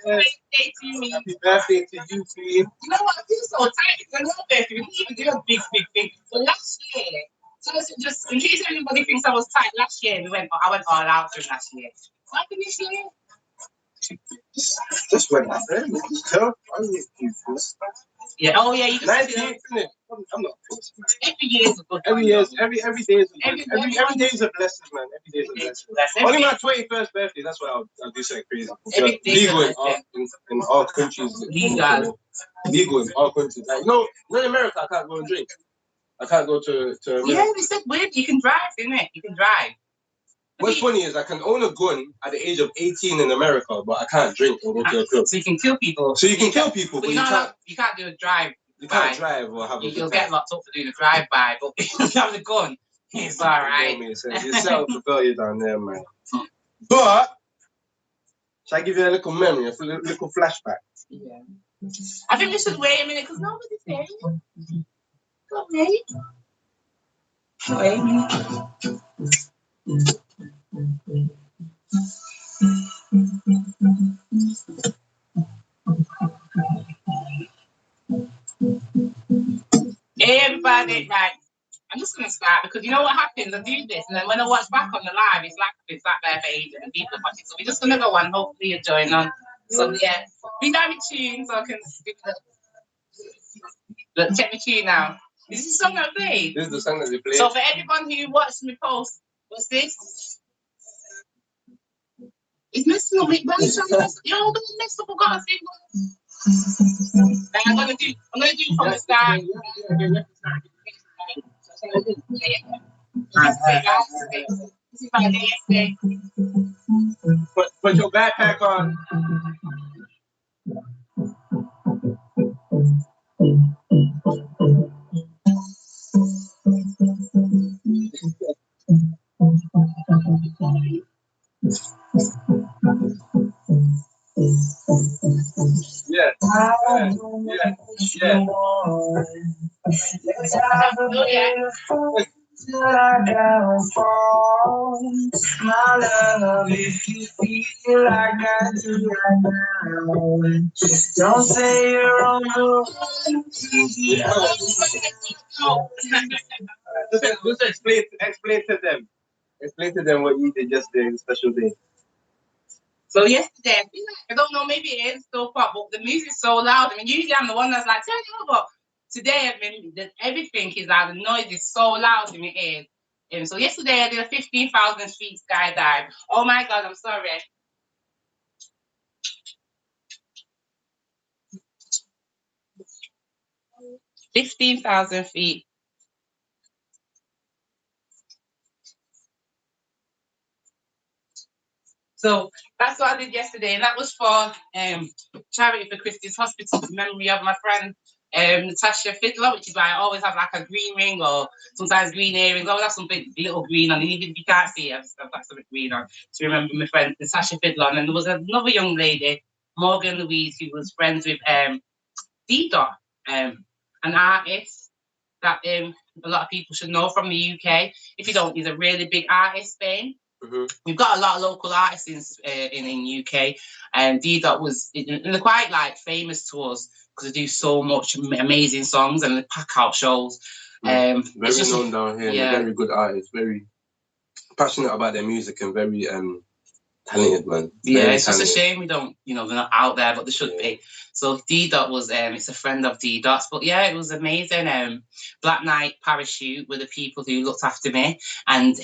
Birthday to me. Happy birthday to you, P. You know what? I feel so tight because I love birthday. We didn't even do a big thing. So last year, so just in case anybody thinks I was tight, last year I went all out for last year. What happened this year? Just went out there. Yeah. Oh yeah. You just 19th, isn't it? I'm not. Every year is a good. Every day is every day is a blessing, man. Every day is a blessing. Only my 21st birthday. That's why I'll do something crazy. Legal in all countries. Legal in all countries. Like in America, I can't go and drink. I can't go to America. Yeah, they said weird. You can drive, isn't it? You can drive. What's funny is I can own a gun at the age of 18 in America, but I can't drink or go to a club. So you can kill people. So you can kill people, but you can't do a drive. You can't drive or have a good You'll time. get locked up for doing a drive-by, but if you have a gun, it's all right. You set for failure down there, man. But shall I give you a little memory, a little flashback? Yeah. I think we should wait a minute because nobody's here. Go wait. Wait a minute. Hey everybody, right. I'm just gonna start because you know what happens? I do this and then when I watch back on the live, it's like I've been sat there for ages and people are watching. So we're just gonna go on, hopefully you're joining on. So yeah, we got me tune so I can speak look, check me tune now. This is the song I played. This is the song that they played. So for everyone who watched me post, what's this? It's messing up. Yo, don't mess up. I gotta say I'm gonna do from the start. This is my day. Put your backpack on. Yeah. My love, if you feel like I do right now, don't say you're on Just explain to them. Explain to them what you did yesterday, the special day. So yesterday, I don't know, maybe it is still pop, but the music's so loud. I mean, usually I'm the one that's like, tell you what, today I mean, everything is loud. The noise is so loud in my ears. And so yesterday I did a 15,000 feet skydive. Oh my God, I'm sorry. 15,000 feet. So that's what I did yesterday, and that was for charity for Christie's Hospital in memory of my friend Natasha Fiddler, which is why I always have like a green ring or sometimes green earrings. I always have something little green on, and even if you can't see it, I've got something green on to remember my friend Natasha Fiddler. And then there was another young lady, Morgan Louise, who was friends with D-Dot, an artist that a lot of people should know from the UK. If you don't, he's a really big artist, Spain. We've got a lot of local artists in UK, and D-Dot was and they're quite like famous to us because they do so much amazing songs and they pack out shows. Very known down here, yeah. Very good artists, very passionate about their music and very talented, man. Yeah, it's just a shame we don't, they're not out there, but they should be. So D-Dot was, it's a friend of D-Dot's, but yeah, it was amazing. Black Knight Parachute were the people who looked after me, and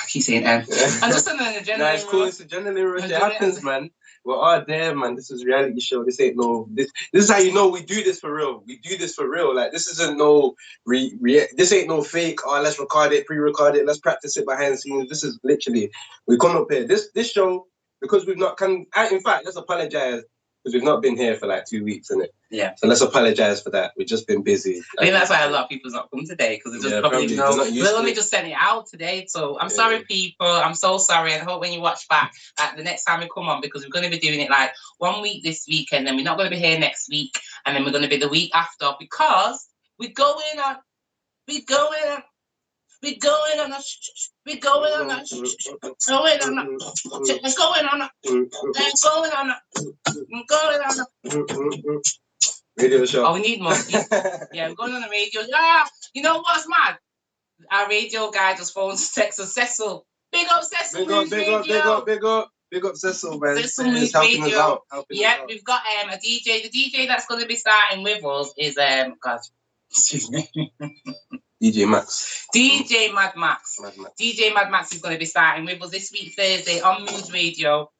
I keep saying I'm just on the general. Nah, it's cool. It's a general rush. It happens, man. We're all there, man. This is reality show. This ain't no. This is how you know we do this for real. We do this for real. Like this isn't no this ain't no fake. Oh, let's record it, pre-record it. Let's practice it behind the scenes. This is literally we come up here. This show because we've not in fact let's apologize because we've not been here for like 2 weeks, innit? Yeah. So let's apologise for that. We've just been busy. I think that's why a lot of people's not come today, because they just probably know. We'll only just send it out today. So I'm sorry, people. I'm so sorry. And I hope when you watch back, like the next time we come on, because we're going to be doing it like 1 week this weekend, then we're not going to be here next week, and then we're going to be the week after, because we're going on a, it's going on a, radio show. Oh, we need more. Yeah, we're going on the radio. Yeah, you know what's mad? Our radio guy just phones, texts us, Cecil. Big up, Cecil. Big up, Cecil, man. Cecil News Radio. Yeah, we've got a DJ. The DJ that's going to be starting with us is God, excuse me. DJ Max. DJ Mad Max. DJ Mad Max is going to be starting with us this week, Thursday, on Mood Radio.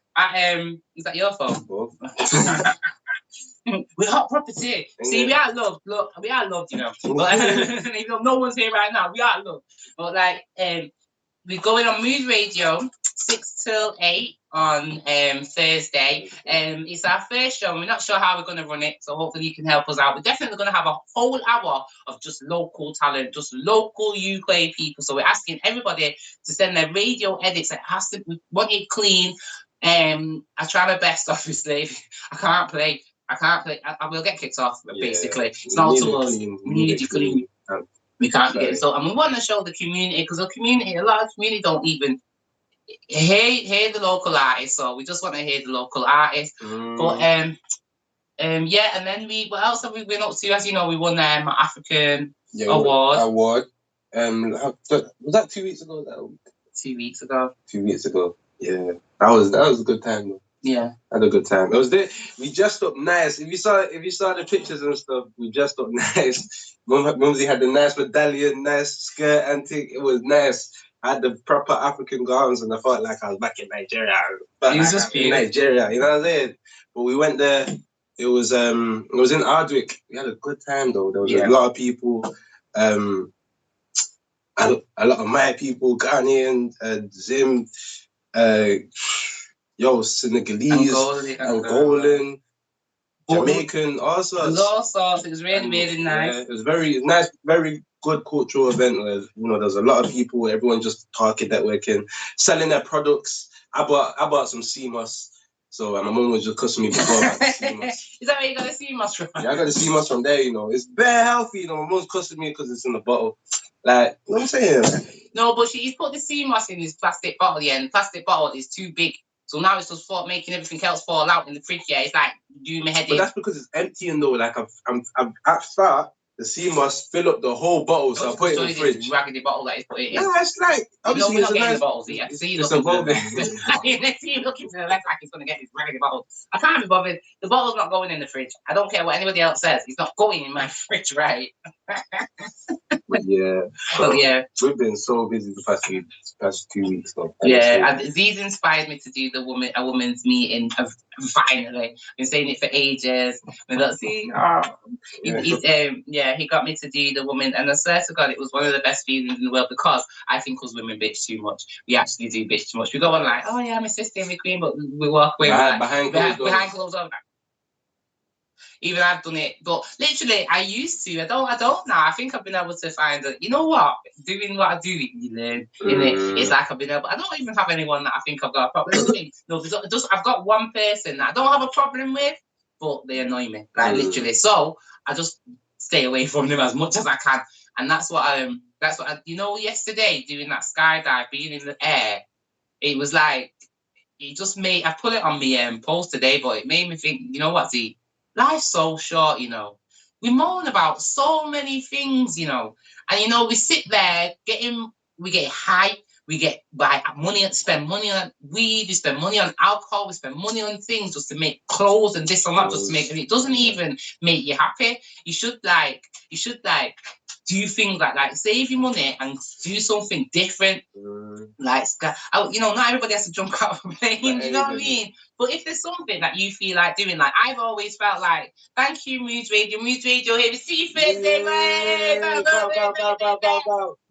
Is that your phone? We're hot property. See, we are loved. Look, we are loved, you know. But even though no one's here right now, we are loved. But like, we're going on Mood Radio 6 till 8 on Thursday. It's our first show. We're not sure how we're going to run it, so hopefully you can help us out. We're definitely going to have a whole hour of just local talent, just local UK people. So we're asking everybody to send their radio edits. It has to. We want it clean. I try my best, obviously. I can't play. I will get kicked off, basically. It's not to us. We need it clean. We can't get it. So, and we want to show the community, because the community, a lot of community don't even hear the local artists. So we just want to hear the local artists. But yeah, and then what else have we been up to? As you know, we won African award. Was that 2 weeks ago? 2 weeks ago. 2 weeks ago. Yeah, that was a good time though. Yeah, had a good time. It was there. We dressed up nice. If you saw the pictures and stuff, we dressed up nice. Mumsy had the nice medallion, nice skirt, antique. It was nice. I had the proper African gowns, and I felt like I was back in Nigeria. In Nigeria, you know what I'm saying? But we went there. It was in Ardwick. We had a good time though. There was a lot of people. A lot of my people, Ghanaian, Zim. Senegalese, Angolan, Jamaican, all sorts. It was really, really nice. Yeah, it was very nice, very good cultural event. There's a lot of people, everyone just talking, networking, selling their products. I bought some CMOS. So my mum was just cussing me before about the CMOS. Is that where you got the CMOS from? Yeah, I got the CMOS from there, It's very healthy, My mum's cussing me because it's in the bottle. Like, you know what I'm saying? No, but he's put the CMOS in his plastic bottle, and the plastic bottle is too big. So now it's just making everything else fall out in the fridge. Yeah, it's like doing my head in. But that's because it's emptying though. Like I've at start the CMOS fill up the whole bottle, so I put it in the fridge. Raggedy bottle that he's put it in. Yeah, it's like obviously we're not getting the bottles here. See, it's evolving. Let's see, looking to the left like he's gonna get his raggedy bottle. I can't be bothered. The bottle's not going in the fridge. I don't care what anybody else says. It's not going in my fridge, right? Yeah. But yeah, we've been so busy the past 2 weeks though. Yeah, and these inspired me to do a women's meeting. Finally, been saying it for ages. And let's see, he got me to do the woman, and I swear to God, it was one of the best feelings in the world, because I think us women bitch too much. We actually do bitch too much. We go on like, oh yeah, my sister and my queen, but we walk away behind closed doors. Even I've done it, but literally I used to. I don't now. I think I've been able to find it. You know what? Doing what I do, you learn. It's like I've been able. I don't even have anyone that I think I've got a problem with. No, I've got one person that I don't have a problem with, but they annoy me, like literally. So I just stay away from them as much as I can, and that's what I. Yesterday doing that skydive, being in the air, it was like it just made. I put it on my post today, but it made me think. You know what, Z? Life's so short, We moan about so many things, and we sit there we get high, we buy money and spend money on weed, we spend money on alcohol, we spend money on things just to make clothes and this and that, just to make, and it doesn't even make you happy. You should do things like save your money and do something different. Like, not everybody has to jump out of a plane, you know what I mean? But if there's something that you feel like doing, like I've always felt like, thank you, Mood Radio here. We see you Thursday, man.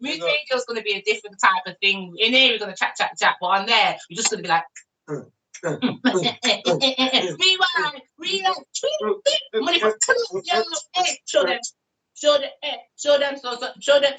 Mood Radio is going to be a different type of thing. In here, we're going to chat, but on there, we're just going to be like, meanwhile, Real money for yellow. Show them. Show them. Show them.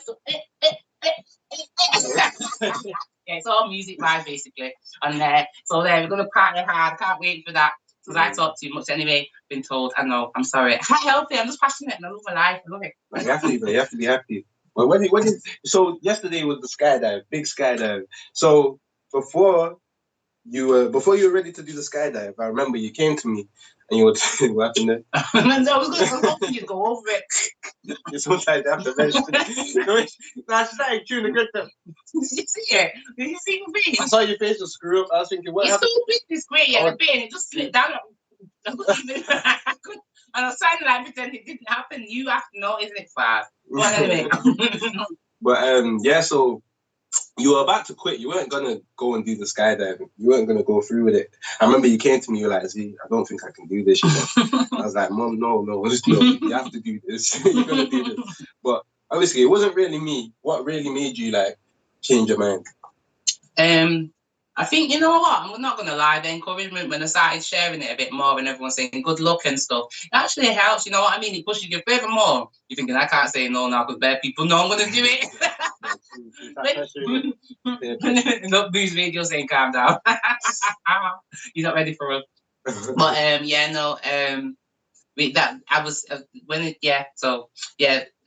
Yeah, it's all music vibes basically. And so there, we're gonna party hard. Can't wait for that. Because I talk too much anyway. Been told. I know. I'm sorry. I can't help it. I'm just passionate and I love my life. I love it. Like, you have to be happy. Well, so yesterday was the skydive, big skydive. So before you were ready to do the skydive, I remember you came to me and you were what happened there? I was going to go over it. It's sometimes I have to mention it. Nah, she's like chewing the good stuff. Did you see it? Did you see my face? I saw your face was screwed up. I was thinking, what happened? It's so big this way, yeah, the pain, it just slipped down. And I was trying to like pretend it didn't happen. You have to know, isn't it, fast? But anyway. But yeah, so you were about to quit. You weren't gonna go and do the skydiving. You weren't gonna go through with it. I remember you came to me. You were like, "Z, I don't think I can do this." You know? I was like, "Mom, no, you have to do this. You're gonna do this." But obviously, it wasn't really me. What really made you like change your mind? I think, you know what, I'm not going to lie, the encouragement when I started sharing it a bit more and everyone saying good luck and stuff, it actually helps, you know what I mean? It pushes you furthermore. You're thinking, I can't say no now because bad people know I'm going to do it. Look, Boo's video saying calm down. You're not ready for it. But yeah, no, with that, I was, I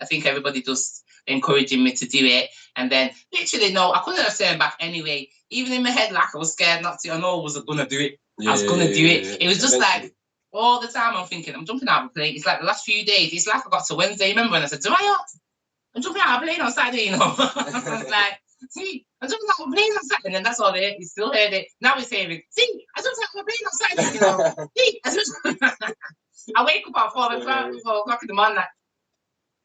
think everybody just encouraging me to do it. And then literally, no, I couldn't have turned back anyway. Even in my head, like I was scared not to. I know I was gonna do it. I was gonna do it. It was just like all the time I'm thinking, I'm jumping out of a plane. It's like the last few days. It's like I got to Wednesday. Remember when I said, "Do I not? I'm jumping out of a plane on Saturday." You know, I was like, "See, I'm jumping out of a plane on Saturday," and then that's all it. You still heard it. Now it's hearing, "See, I jumped out of a plane on Saturday." You know, see, I wake up at 4 o'clock in the morning. Like,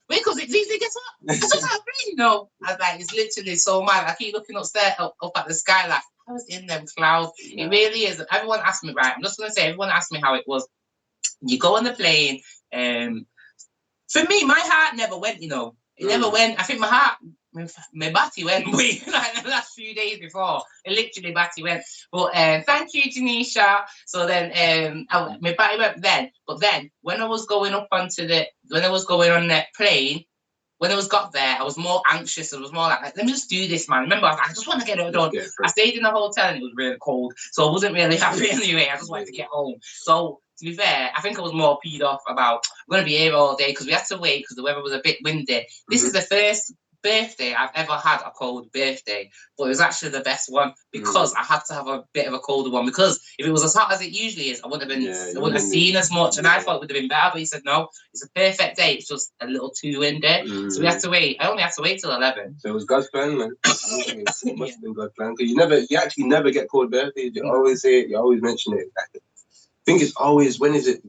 wait, because it's easy, guess what? I just have brain, you know. I was like, it's literally so mad. I keep looking upstairs, up at the sky, like, I was in them clouds. Yeah. It really is. Everyone asked me, right? I'm just going to say, everyone asked me how it was. You go on the plane. For me, my heart never went, you know. It never went. I think my heart, my batty went way like the last few days before. It literally batty went. But thank you, Janisha. So then my batty went then. But then when I was going up onto when I was going on that plane, when I got there, I was more anxious. I was more like, let me just do this, man. Remember, I just want to get it done. I stayed in the hotel and it was really cold. So I wasn't really happy anyway. I just wanted to get home. So to be fair, I think I was more peed off about, I'm going to be here all day because we had to wait because the weather was a bit windy. This is the first birthday I've ever had a cold birthday, but it was actually the best one because I had to have a bit of a colder one, because if it was as hot as it usually is, I wouldn't have been, I wouldn't have seen as much, and I thought it would have been better, but he said no, it's a perfect day, it's just a little too windy, so we had to wait. I only had to wait till 11. So it was God's plan, man. It must have been God's plan, because you actually never get cold birthdays. You always say it, you always mention it. I think it's always, when is it,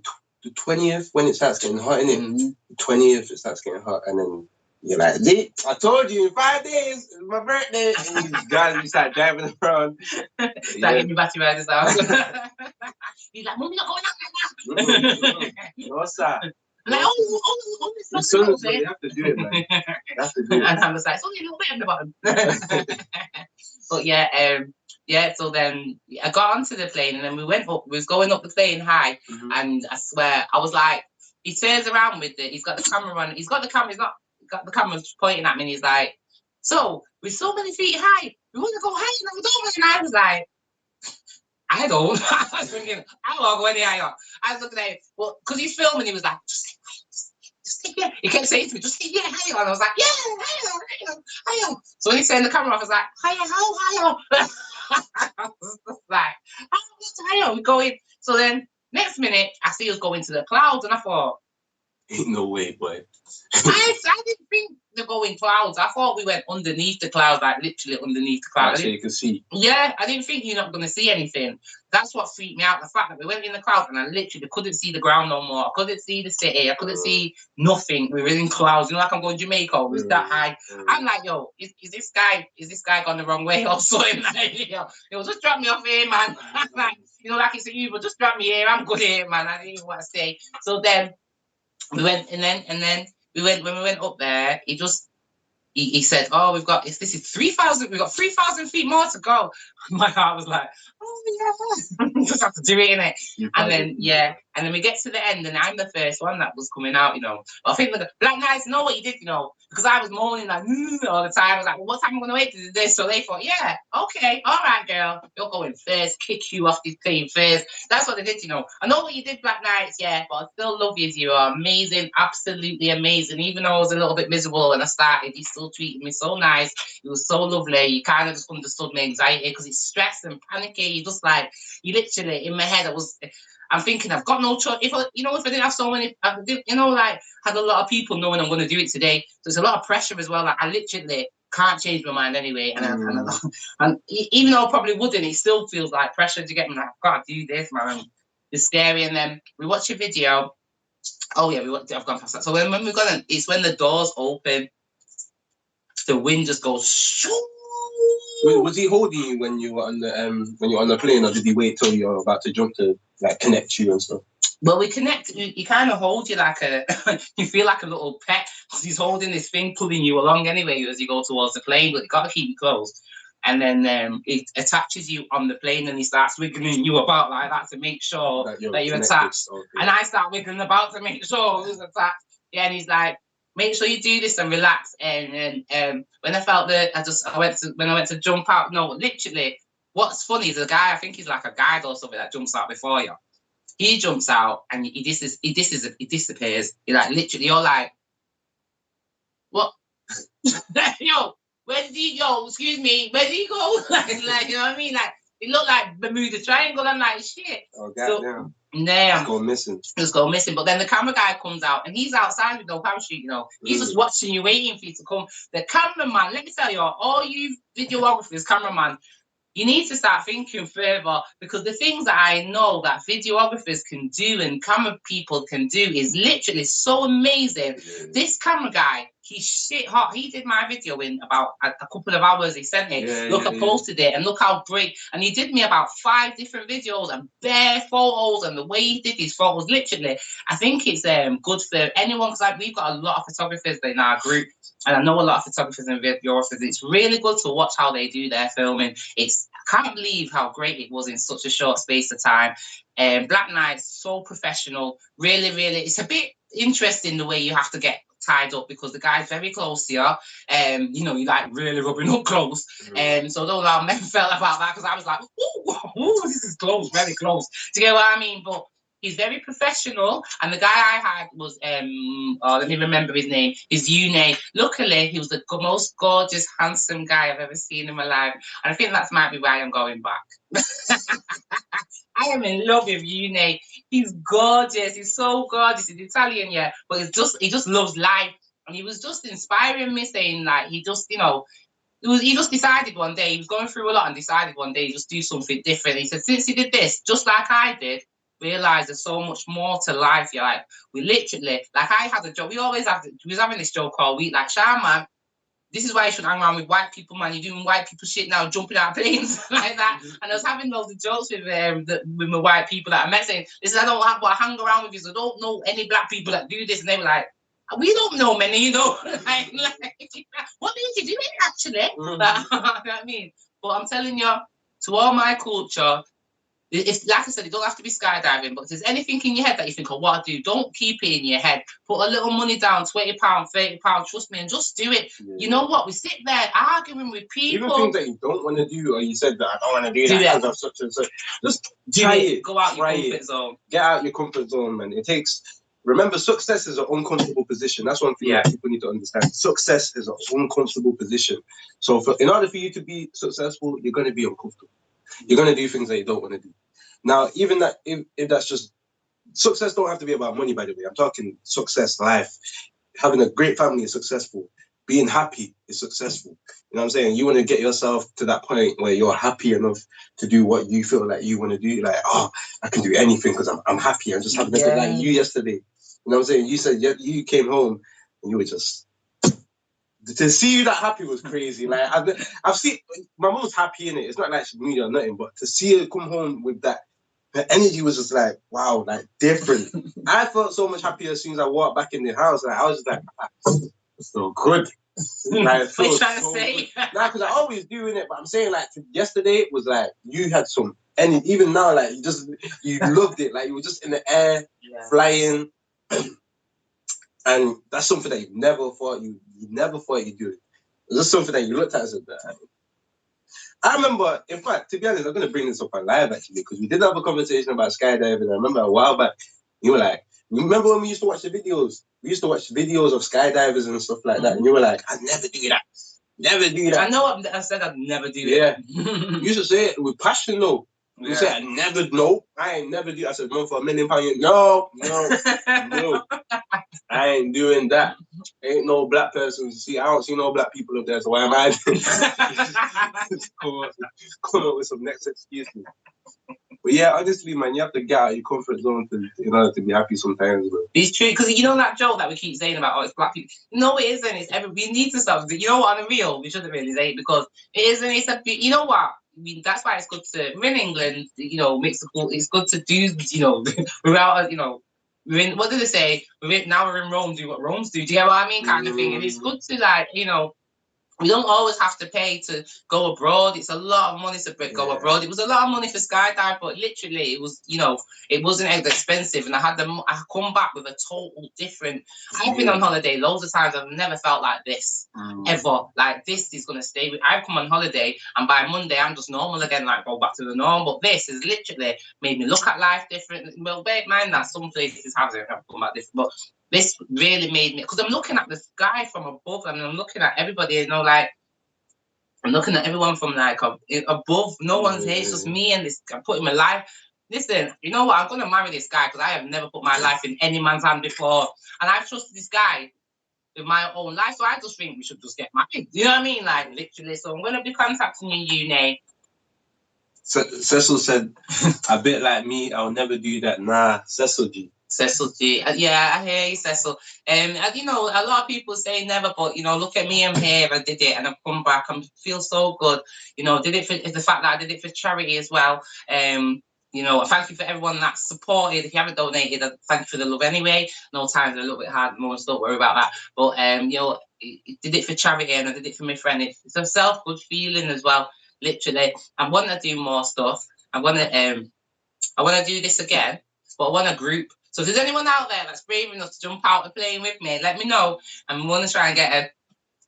the 20th, when it starts getting hot, innit? The 20th, it starts getting hot, and then you're like, I told you in 5 days, it's my birthday. And you start driving around. Start getting your battery riders out. He's like, Mom, you're not going out like that. No, sir. Like, as soon as you have to do it, man. You have to do it. And I was like, it's only a little bit at the bottom. But yeah, so then I got onto the plane and then we went up, we was going up the plane high, and I swear, I was like, he turns around with it, he's got the camera on, he's got the camera pointing at me, and he's like, so we're so many feet high, we want to go higher than we don't. And I was like, I don't. I was thinking, I don't want to go any higher. I was looking at him, well, because he's filming, he was like, just keep it. He kept saying to me, just keep it higher. And I was like, yeah, higher. So when he turned the camera off, I was like, higher. I was just like, how much higher? We're going. So then next minute, I see us going to the clouds, and I thought, ain't no way, boy. I didn't think they're going clouds. I thought we went underneath the clouds, like literally underneath the clouds. So you can see. Yeah, I didn't think you're not going to see anything. That's what freaked me out. The fact that we went in the clouds and I literally couldn't see the ground no more. I couldn't see the city. I couldn't see nothing. We were in clouds. You know, like I'm going to Jamaica. It was that high. I'm like, yo, is this guy gone the wrong way or something? Like, you know, it was just drop me off here, man. Like, you know, like it's a Uber, just drop me here. I'm good here, man. I didn't even want to stay. So then we went, and then we went, when we went up there, he said, oh, this is 3,000, we've got 3,000 feet more to go. My heart was like, oh yeah, just have to do it, innit? And And then we get to the end, and I'm the first one that was coming out, you know. But I think the Black Knights know what you did, you know, because I was moaning like all the time. I was like, well, what time am I going to wait to do this? So they thought, yeah, okay, all right, girl, you're going first, kick you off this plane first. That's what they did, you know. I know what you did, Black Knights, yeah, but I still love you. You are amazing, absolutely amazing. Even though I was a little bit miserable when I started, you still treated me so nice. You were so lovely. You kind of just understood my anxiety because it's stress and panicky. You just like, you literally, in my head, I'm thinking I've got no choice. If I didn't have so many, had a lot of people knowing I'm going to do it today. So there's a lot of pressure as well. Like I literally can't change my mind anyway. And even though I probably wouldn't, it still feels like pressure to get me. Like, I've got to do this, man. It's scary. And then we watch a video. Oh yeah, I've gone past that. So when we're gonna, it's when the doors open, the wind just goes. Shoo! Was he holding you when you were on the plane, or did he wait till you're about to jump to like connect you and stuff? Well, we connect. He kind of holds you like you feel like a little pet because he's holding this thing, pulling you along anyway as you go towards the plane. But you got to keep you close. And then it attaches you on the plane, and he starts wiggling you about like that to make sure that you're attached. Okay. And I start wiggling about to make sure who's attached. Yeah, and he's like, make sure you do this and relax. And when I went to jump out. No, literally, what's funny is the guy. I think he's like a guide or something that jumps out before you. He jumps out and he disappears. He like literally, you're like, what? Yo, where did he go? Excuse me, where did he go? like, you know what I mean? Like it looked like Bermuda Triangle. I'm like, shit. Oh, goddamn. Damn. Just go missing. But then the camera guy comes out and he's outside with no parachute, you know. He's just watching you, waiting for you to come. The cameraman, let me tell you, all you videographers, cameraman, you need to start thinking further because the things that I know that videographers can do and camera people can do is literally so amazing. Yeah. This camera guy, he's shit hot. He did my video in about a couple of hours. He sent it. I posted it and look how great. And he did me about 5 different videos and bare photos and the way he did these photos, literally, I think it's good for anyone because we've got a lot of photographers in our group. And I know a lot of photographers and videographers. It's really good to watch how they do their filming. I can't believe how great it was in such a short space of time. Black Knights, so professional. Really, really. It's a bit interesting the way you have to get tied up because the guy's very close to you. You're like really rubbing up close. So I don't know how men felt about that because I was like, ooh, this is close, very close. Do you get what I mean? But he's very professional, and the guy I had was let me remember his name. Is Mgty. Luckily, he was the most gorgeous, handsome guy I've ever seen in my life, and I think that might be why I'm going back. I am in love with Mgty. He's gorgeous. He's so gorgeous. He's Italian, yeah, but he just loves life, and he was just inspiring me, saying like he just he just decided one day, he was going through a lot and decided one day just do something different. He said, since he did this, just like I did, realize there's so much more to life. You're like, we literally, like I had a joke, we was having this joke all week, like, Sean, man, this is why you should hang around with white people, man. You're doing white people shit now, jumping out of planes like that. And I was having loads of jokes with my white people that I met saying, listen, I don't have what I hang around with you, so I don't know any black people that do this. And they were like, we don't know many, you know. like, what did you do it actually? You know what I mean? But I'm telling you, to all my culture, if, like I said, it don't have to be skydiving, but if there's anything in your head that you think, oh, what I do, don't keep it in your head. Put a little money down, £20, £30, trust me, and just do it. Yeah. You know what? We sit there arguing with people. Even things that you don't want to do, or you said that I don't want to do that because of such and such. Just try it. Go out your comfort zone. Get out your comfort zone, man. It takes... Remember, success is an uncomfortable position. That's one thing that people need to understand. Success is an uncomfortable position. So in order for you to be successful, you're going to be uncomfortable. You're going to do things that you don't want to do. Now, even that, if that's just... Success don't have to be about money, by the way. I'm talking success, life. Having a great family is successful. Being happy is successful. You know what I'm saying? You want to get yourself to that point where you're happy enough to do what you feel like you want to do. Like, oh, I can do anything because I'm happy. I'm just happy. Like you yesterday. You know what I'm saying? You said you came home and you were just... To see you that happy was crazy. Like, I've seen... My mom was happy in it. It's not like she's moody or nothing, but to see her come home with that, the energy was just like, wow, like different. I felt so much happier as soon as I walked back in the house. Like, I was just like, it's so good. Like, what are you trying to say? Nah, because I always doing it, but I'm saying like yesterday was like, you had some And even now, like you loved it. Like you were just in the air, flying, and that's something that you never thought you'd do. It was just something that you looked at and said, I remember, in fact, to be honest, I'm going to bring this up on live actually, because we did have a conversation about skydiving. I remember a while back, you were like, remember when we used to watch the videos? We used to watch videos of skydivers and stuff like that. And you were like, I'd never do that. Never do that. I know I said I'd never do it. Yeah. You used to say it with passion though. You said, I ain't never do that. I said, no, for £1 million. No. I ain't doing that. Ain't no black person. See, I don't see no black people up there, so why am I doing come up with some next excuses. But yeah, honestly, man, you have to get out of your comfort zone in order to be happy sometimes, bro. It's true, because you know that joke that we keep saying about, it's black people. No, it isn't. It's we need to stop. You know what, on the real, we shouldn't really say it, because it isn't. You know what? I mean, that's why it's good to, we're in England, it's good to do, without, what did they say? Now we're in Rome, do what Romans do. Do you get what I mean? Kind of thing. And it's good to, we don't always have to pay to go abroad. It's a lot of money to go abroad. It was a lot of money for skydive, but literally it was, it wasn't as expensive. And I come back with a total different. I've been on holiday loads of times. I've never felt like this ever. Like this is gonna stay with. I've come on holiday, and by Monday I'm just normal again. Like go back to the norm. But this has literally made me look at life different. Well, bear in mind that some places haven't come back different, but this really made me, because I'm looking at the sky from above, and I'm looking at everybody, like, I'm looking at everyone from like above. No one's here, it's just me and this. I'm putting my life. Listen, you know what? I'm gonna marry this guy because I have never put my life in any man's hand before, and I've trusted this guy with my own life. So I just think we should just get married. You know what I mean? Like literally. So I'm gonna be contacting you, Nate. Cecil said, a bit like me, I'll never do that. Nah, Cecil G. Cecil G. Yeah, I hear you, Cecil. And a lot of people say never, but look at me, I'm here. I did it, and I've come back. I feel so good. Did it for the fact that I did it for charity as well. Thank you for everyone that supported. If you haven't donated, thank you for the love anyway. No times are a little bit hard, more, so don't worry about that. But did it for charity, and I did it for my friend. It's a self-good feeling as well. Literally, I want to do more stuff. I want to do this again, but I want a group. So if there's anyone out there that's brave enough to jump out and playing with me, let me know. And we want to try and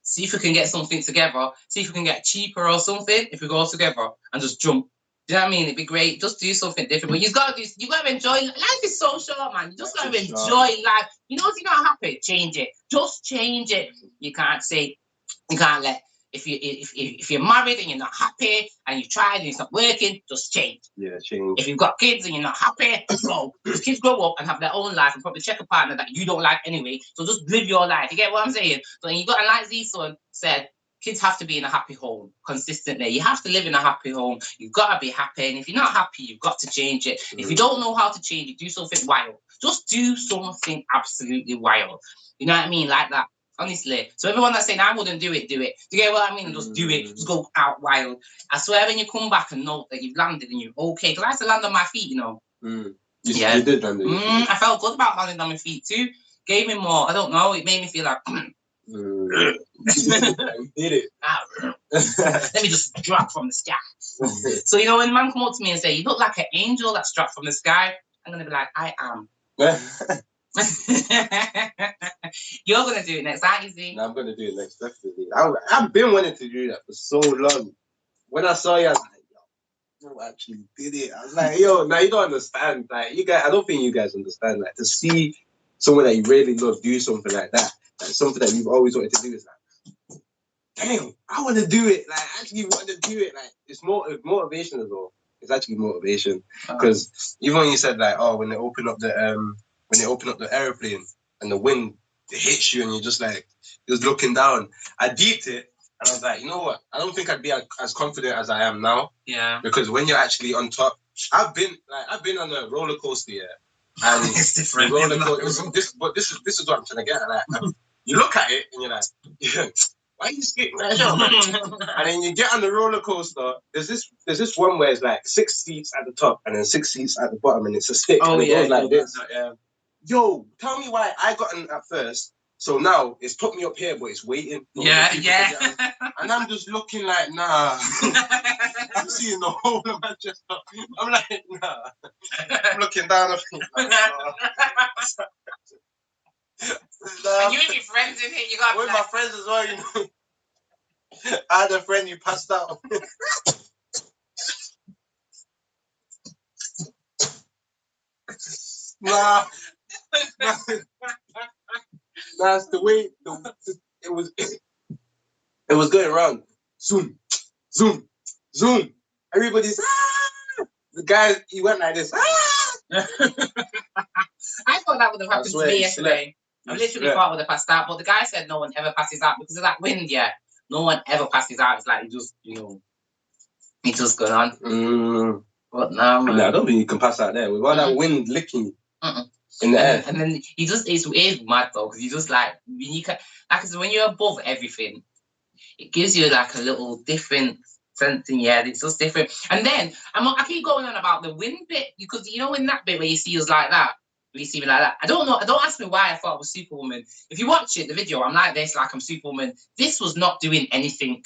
see if we can get something together. See if we can get cheaper or something if we go together and just jump. Do you know what I mean? It'd be great. Just do something different. But you gotta enjoy. Life is so short, man. You just gotta enjoy life. If you're not happy, change it. Just change it. You can't let. If you're married and you're not happy and you've tried and it's not working, just change. Yeah, change. If you've got kids and you're not happy, go. Those kids grow up and have their own life and probably check a partner that you don't like anyway. So just live your life. You get what I'm saying? So you got, and like Z-Son said, kids have to be in a happy home consistently. You have to live in a happy home. You've got to be happy. And if you're not happy, you've got to change it. If you don't know how to change it, do something wild. Just do something absolutely wild. You know what I mean? Like that. Honestly. So everyone that's saying I wouldn't do it, do it. Do you get what I mean? Just do it. Just go out wild. I swear when you come back and know that you've landed and you're okay. Because I had to land on my feet, You did land on your feet. I felt good about landing on my feet too. Gave me more. I don't know. It made me feel like... You did it. Let me just drop from the sky. So, when a man come up to me and say, you look like an angel that's dropped from the sky, I'm going to be like, I am. You're gonna do it next, aren't you, Z? No, I'm gonna do it next, definitely. I've been wanting to do that for so long. When I saw you, I was like, yo, you actually did it. I was like, yo, now you don't understand. Like, you guys, I don't think you guys understand. Like, to see someone that you really love do something like that, like something that you've always wanted to do, is like, damn, I want to do it. Like, I actually want to do it. Like, it's motivation as well. It's actually motivation, because even when you said like, oh, when they open up the airplane and the wind, it hits you and you're just looking down. I deeped it and I was like, you know what? I don't think I'd be as confident as I am now. Yeah. Because when you're actually on top, I've been on a roller coaster, and it's different. This is what I'm trying to get at. Like, you look at it and you're like, yeah, why are you skipping that show? And then you get on the roller coaster. There's this one where it's like 6 seats at the top and then 6 seats at the bottom, and it's a stick. Oh, and it goes like this. Yeah. Yo, tell me why I got in at first. So now it's put me up here, but it's waiting. Yeah. And I'm just looking like, nah. I'm seeing the whole of Manchester. I'm like, nah. I'm looking down. I'm thinking, nah. And you with your friends in here, you got with my friends as well, you know. I had a friend who passed out. Nah. That's the way it was going around. Zoom, zoom, zoom. Everybody's the guy, he went like this. I thought that would have happened to me yesterday. I literally thought it would have passed out, but the guy said no one ever passes out because of that wind, yeah. No one ever passes out. It's like, it just, you know, it just going on. But no, man. Nah, I don't think you can pass out there. With all that wind licking in the air. And then he just, it's mad though, because you just like, when you can, like I said, when you're above everything, it gives you like a little different something, yeah, it's just different. And then I keep going on about the wind bit, because you know in that bit where you see us like that, where you see me like that, I don't know, don't ask me why I thought I was Superwoman. If you watch it, the video, I'm like this, like I'm Superwoman. This was not doing anything.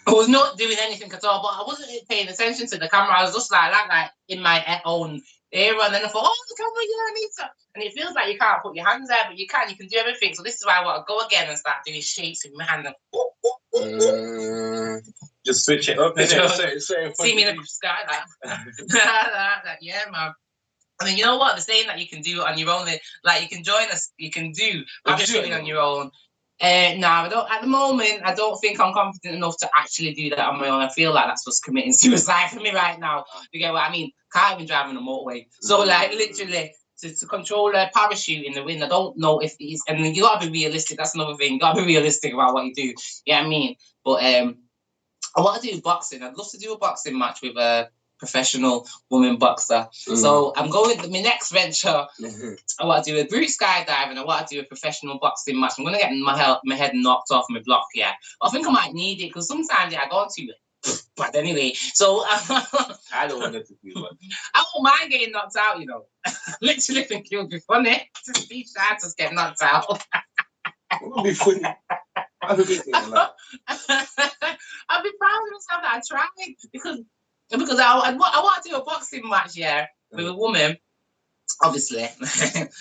I was not doing anything at all, but I wasn't paying attention to the camera. I was just like that, like in my own era, and then I thought, oh, the camera, yeah, I need to. And it feels like you can't put your hands there, but you can do everything. So this is why I want to go again and start doing shapes with my hand. Just switch it up. See me in the sky, like, yeah, man. I mean, you know what? They're saying that you can do it on your own. Like, you can join us. You can do parachuting on your own. No, I don't. At the moment, I don't think I'm confident enough to actually do that on my own. I feel like that's just committing suicide for me right now. You get what I mean? Can't even drive on a motorway. So, like, literally, to control a parachute in the wind, I don't know if it's. And you gotta be realistic. That's another thing. You gotta be realistic about what you do. You know what I mean? But I want to do boxing. I'd love to do a boxing match with a professional woman boxer. So I'm going to my next venture. I want to do a group skydiving. I want to do a professional boxing match. I'm going to get my head knocked off my block, yeah. But I think I might need it because sometimes I go into it. But anyway, so I don't want it to be one. I won't mind getting knocked out, you know. Literally think it would be funny to see Shantas get knocked out. It would be funny. I'd be proud of myself that I tried because I want to do a boxing match, yeah, with a woman, obviously.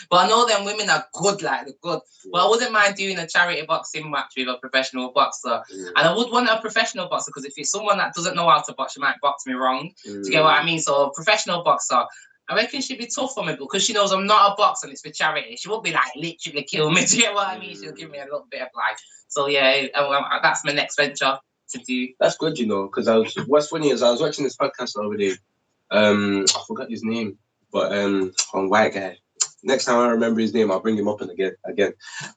But I know them women are good, like they're good. But I wouldn't mind doing a charity boxing match with a professional boxer. And I would want a professional boxer because if it's someone that doesn't know how to box, she might box me wrong. Do you get what I mean? So a professional boxer, I reckon she'd be tough for me because she knows I'm not a boxer and it's for charity. She won't be like literally kill me. Do you get what I mean? She'll give me a little bit of life. So yeah, that's my next venture to do. That's good, you know, because what's funny is I was watching this podcast the other day. I forgot his name, but on white guy. Next time I remember his name, I'll bring him up again.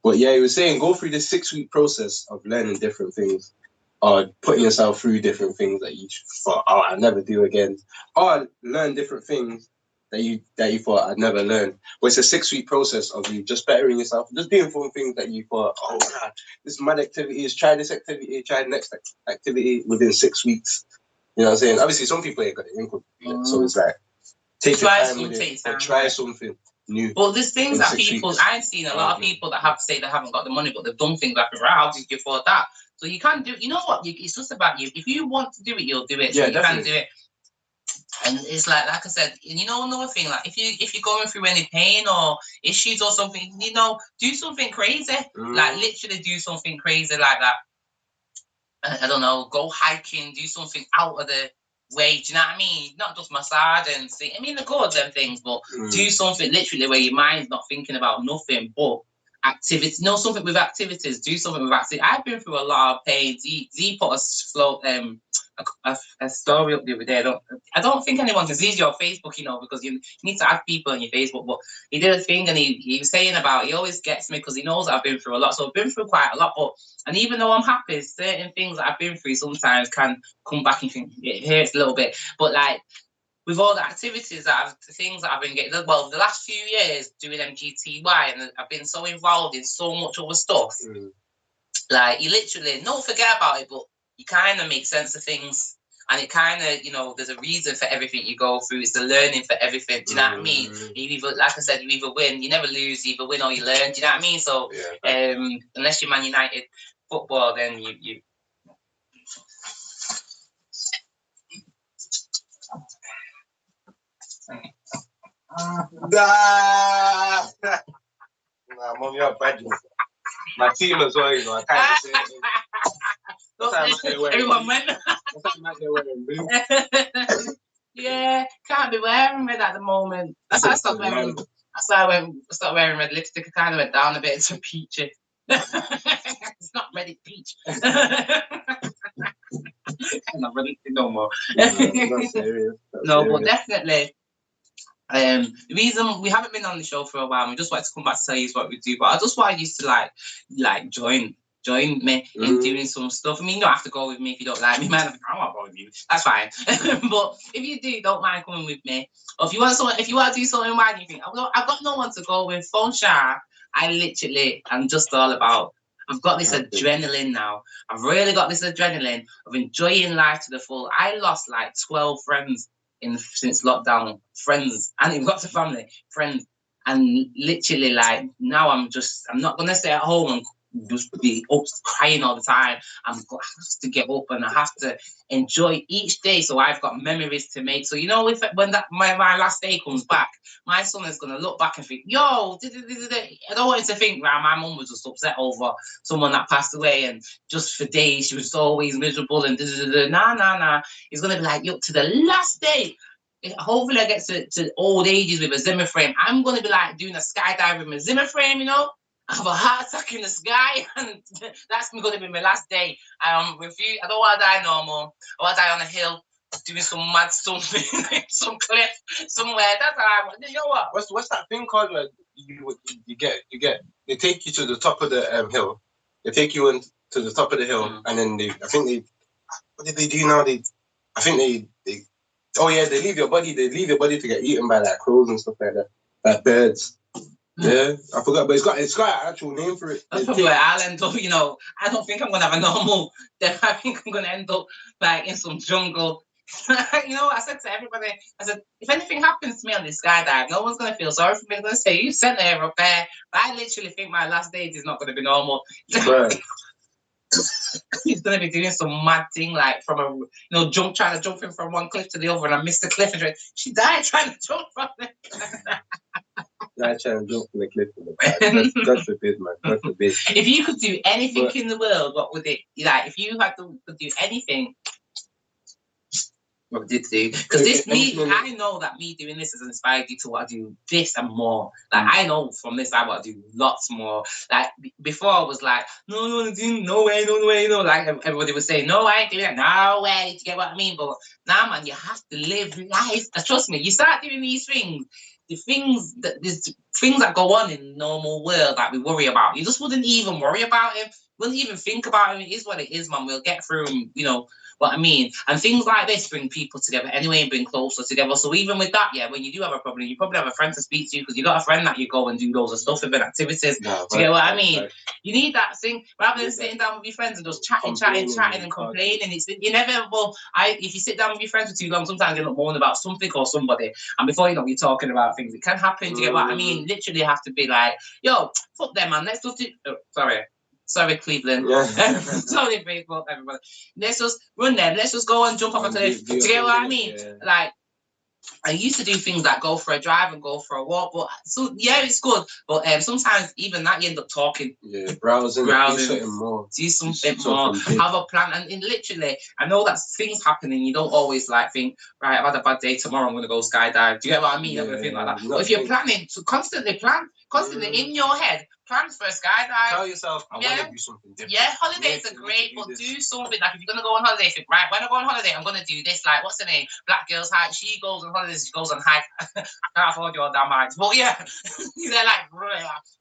But yeah, he was saying go through this 6-week process of learning different things, or putting yourself through different things that you thought, oh, I'll never do again, or learn different things that you thought I'd never learn. But it's a 6-week process of you just bettering yourself, just doing fun things that you thought, oh God, this mad activity is try this activity, try the next activity within 6 weeks. You know what I'm saying? Obviously, some people ain't got the income, so it's like take your time with it, and try something new. Well, there's things that people I've seen a lot of people that have say they haven't got the money, but they've done things like, right, how did you afford that? So you can't do. You know what? It's just about you. If you want to do it, you'll do it. So you can do it. And it's like I said, you know, another thing, like if you're going through any pain or issues or something, you know, do something crazy. Like literally do something crazy like that. I don't know, go hiking, do something out of the way. Do you know what I mean? Not just massage and see. I mean, the good and things, but do something literally where your mind's not thinking about nothing but activity. No, something with activities. Do something with activity. I've been through a lot of pain. Z put a story up the other day. I don't think anyone can see your Facebook, you know, because you need to add people on your Facebook. But he did a thing and he was saying about, he always gets me because he knows I've been through a lot. So I've been through quite a lot. And even though I'm happy, certain things that I've been through sometimes can come back and think it hurts a little bit. But like with all the activities things that I've been getting, well, the last few years doing Mgty, and I've been so involved in so much other stuff. Like you literally don't forget about it, but you kind of make sense of things, and it kind of, you know, there's a reason for everything you go through. It's the learning for everything. Do you know what I mean? You either, like I said, you either win, you never lose. You either win or you learn. Do you know what I mean? So, unless you're Man United football, then you Nah, mom, you're bad. My team as well, you know. I can't say it. Everyone went. Yeah, can't be wearing red at the moment. That's why I stopped wearing. That's why I stopped wearing red lipstick. I kind of went down a bit to peachy. It's not red, it's peach. I'm not ready no more. Not serious. But definitely. The reason we haven't been on the show for a while, we just wanted to come back to tell you what we do. But I just want you to like join me in doing some stuff. I mean, you don't have to go with me if you don't like me, man. I won't go with you. That's fine. But if you do, don't mind coming with me. Or if you want to do something, why do you think I've got no one to go with? Phone Sha, I'm just all about. I've got this adrenaline now. I've really got this adrenaline of enjoying life to the full. I lost like 12 friends since lockdown, friends, and even got to family, friends, and literally like now I'm not gonna stay at home and just be up crying all the time. I have to get up and I have to enjoy each day. So I've got memories to make. So you know, when my last day comes back, my son is gonna look back and think, yo, I don't want him to think, right, my mum was just upset over someone that passed away, and just for days she was always miserable and nah. He's gonna be like, up to the last day. Hopefully I get to old ages with a Zimmer frame. I'm gonna be like doing a skydive with a Zimmer frame, you know. I have a heart attack in the sky, and that's going to be my last day. With you, I don't want to die no more. I want to die on a hill, doing some mad something, some cliff somewhere. That's how I want. You know what? What's that thing called where you get? They take you to the top of the hill. They take you to the top of the hill, and then what did they do now? They leave your body. They leave your body to get eaten by like crows and stuff like that, like birds. Yeah, I forgot, but it's got an actual name for it. That's probably where I'll end up. You know, I don't think I'm gonna have a normal death. I think I'm gonna end up like in some jungle. You know, I said to everybody, I said, if anything happens to me on this skydive, no one's gonna feel sorry for me. They're gonna say you sent her up there. But I literally think my last days is not gonna be normal. Right. He's gonna be doing some mad thing like from trying to jump in from one cliff to the other, and I missed the cliff and she died trying to jump from it. I try and jump from the cliff. God forbid, man. God forbid. If you could do anything in the world, what would it like? If you could do anything, what would it do? Because I know that me doing this has inspired you to want to do this and more. Like I know from this I want to do lots more. Like before I was like, no way. You know, like everybody was saying, no, I ain't doing that. No way. Do you get what I mean? But now, man, you have to live life. Trust me. You start doing these things. There's things that go on in the normal world that we worry about. You just wouldn't even worry about it. Wouldn't even think about it. It is what it is, man. We'll get through them, you know what I mean? And things like this bring people together anyway and bring closer together. So even with that, yeah, when you do have a problem, you probably have a friend to speak to because you got a friend that you go and do loads of stuff with and activities. No, do you get what I mean? Right. You need that thing rather than sitting down with your friends and just chatting and complaining. It's inevitable. If you sit down with your friends for too long, sometimes you look moan about something or somebody, and before you know, you're talking about things. It can happen. Do you get what I mean? Literally, have to be like, yo, fuck them, man. Let's just do. Sorry, Cleveland. Yeah. Sorry, Facebook, everybody. Let's just run them. Let's just go and jump off a cliff. Do you get what I mean? Yeah. Like, I used to do things like go for a drive and go for a walk, but it's good. But sometimes even that you end up talking. Yeah, browsing, more. Do something more. Have a plan, and literally, I know that things happen, and you don't always like think, right, I've had a bad day. Tomorrow I'm going to go skydive. Do you get what I mean? You're going to think like that. But if you're planning, to constantly plan, in your head. Plans for a skydive. Tell yourself, I want to do something different. Yeah, holidays are great, but do something. Like if you're gonna go on holiday, think, right, when I go on holiday, I'm gonna do this. Like, what's her name? Black Girls Hike. She goes on holidays, she goes on hike. I can't afford your damn hikes. But yeah, they're like,